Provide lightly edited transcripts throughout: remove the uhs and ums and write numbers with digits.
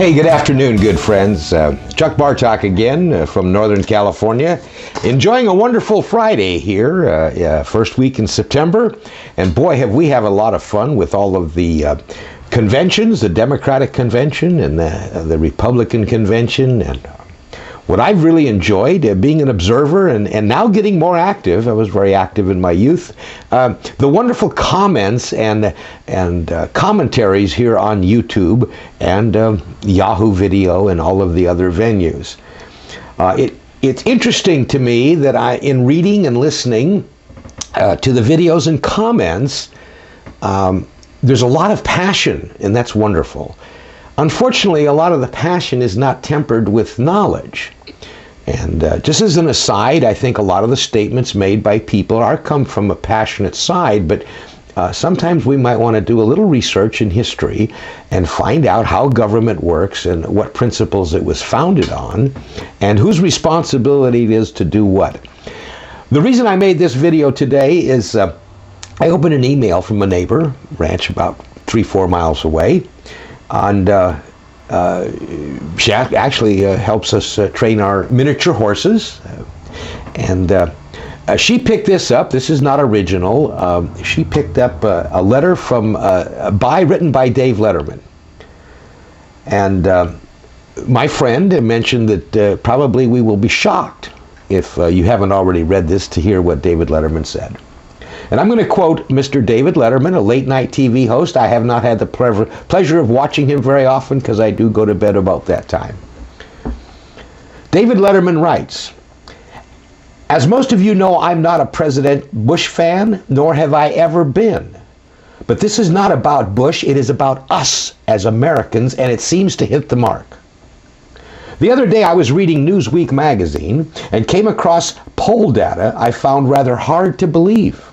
Hey, good afternoon, good friends. Chuck Bartok again from Northern California. Enjoying a wonderful Friday here, first week in September. And boy, have a lot of fun with all of the conventions, the Democratic Convention and the Republican Convention. And what I've really enjoyed, being an observer and now getting more active, I was very active in my youth, the wonderful comments and commentaries here on YouTube and Yahoo Video and all of the other venues. It's interesting to me that in reading and listening to the videos and comments, there's a lot of passion, and that's wonderful. Unfortunately, a lot of the passion is not tempered with knowledge. And just as an aside, I think a lot of the statements made by people come from a passionate side, but sometimes we might want to do a little research in history and find out how government works and what principles it was founded on and whose responsibility it is to do what. The reason I made this video today is I opened an email from a neighbor, ranch about 3-4 miles away, and she actually helps us train our miniature horses. She picked this up. This is not original. She picked up a letter written by Dave Letterman. And my friend mentioned that probably we will be shocked if you haven't already read this to hear what David Letterman said. And I'm going to quote Mr. David Letterman, a late-night TV host. I have not had the pleasure of watching him very often because I do go to bed about that time. David Letterman writes, "As most of you know, I'm not a President Bush fan, nor have I ever been. But this is not about Bush, it is about us as Americans, and it seems to hit the mark. The other day I was reading Newsweek magazine and came across poll data I found rather hard to believe.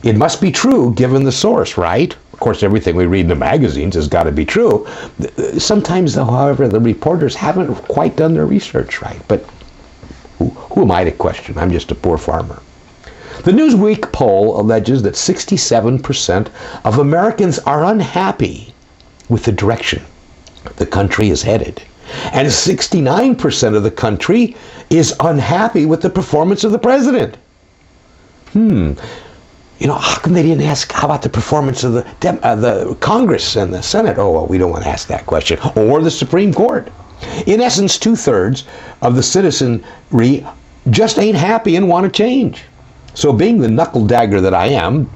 It must be true given the source, right? Of course, everything we read in the magazines has got to be true. Sometimes, though, however, the reporters haven't quite done their research right. But who am I to question? I'm just a poor farmer. The Newsweek poll alleges that 67% of Americans are unhappy with the direction the country is headed. And 69% of the country is unhappy with the performance of the president. How come they didn't ask, how about the performance of the Congress and the Senate? Oh, well, we don't want to ask that question. Or the Supreme Court. In essence, 2/3 of the citizenry just ain't happy and want to change. So being the knuckle dagger that I am,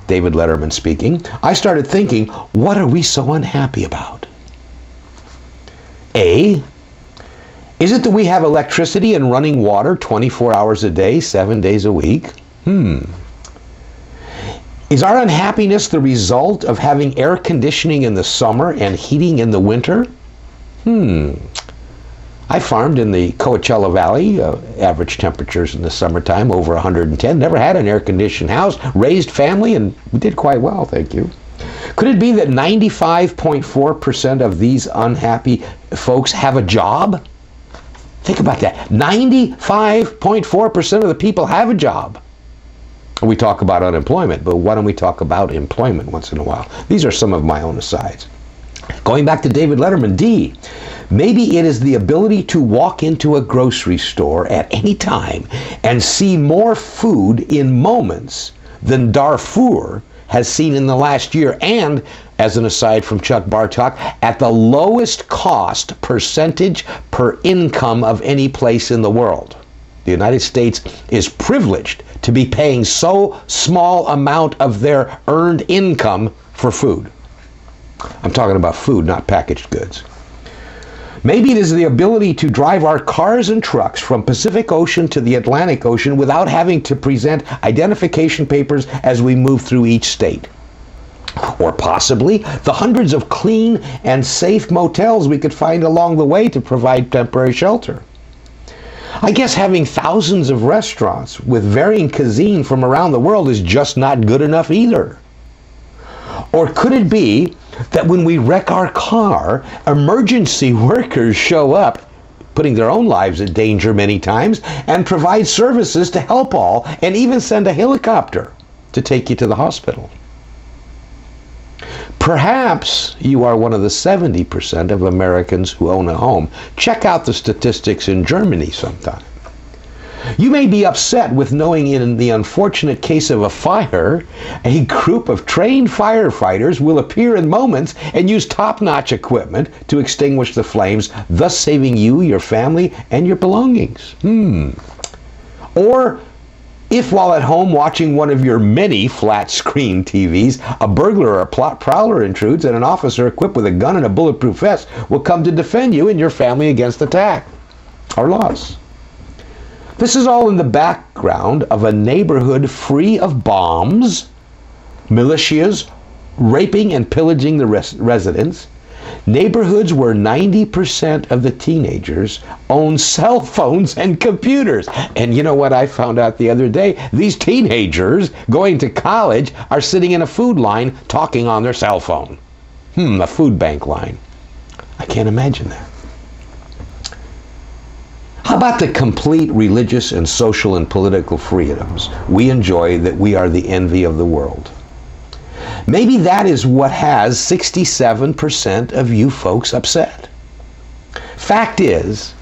David Letterman speaking, I started thinking, what are we so unhappy about? A, is it that we have electricity and running water 24 hours a day, 7 days a week? Is our unhappiness the result of having air conditioning in the summer and heating in the winter? I farmed in the Coachella Valley, average temperatures in the summertime over 110, never had an air-conditioned house, raised family, and we did quite well, thank you. Could it be that 95.4% of these unhappy folks have a job? Think about that. 95.4% of the people have a job. We talk about unemployment, but why don't we talk about employment once in a while? These are some of my own asides. Going back to David Letterman, D, maybe it is the ability to walk into a grocery store at any time and see more food in moments than Darfur has seen in the last year, and, as an aside from Chuck Bartok, at the lowest cost percentage per income of any place in the world. The United States is privileged to be paying so small amount of their earned income for food. I'm talking about food, not packaged goods. Maybe it is the ability to drive our cars and trucks from Pacific Ocean to the Atlantic Ocean without having to present identification papers as we move through each state. Or possibly the hundreds of clean and safe motels we could find along the way to provide temporary shelter. I guess having thousands of restaurants with varying cuisine from around the world is just not good enough either. Or could it be that when we wreck our car, emergency workers show up, putting their own lives in danger many times, and provide services to help all, and even send a helicopter to take you to the hospital? Perhaps you are one of the 70% of Americans who own a home. Check out the statistics in Germany sometime. You may be upset with knowing in the unfortunate case of a fire, a group of trained firefighters will appear in moments and use top-notch equipment to extinguish the flames, thus saving you, your family, and your belongings. Or if while at home watching one of your many flat-screen TVs, a burglar or a prowler intrudes and an officer equipped with a gun and a bulletproof vest will come to defend you and your family against attack or loss. This is all in the background of a neighborhood free of bombs, militias, raping and pillaging the residents, neighborhoods where 90% of the teenagers own cell phones and computers. And you know what I found out the other day? These teenagers going to college are sitting in a food line talking on their cell phone. A food bank line. I can't imagine that. How about the complete religious and social and political freedoms we enjoy that we are the envy of the world? Maybe that is what has 67% of you folks upset. Fact is,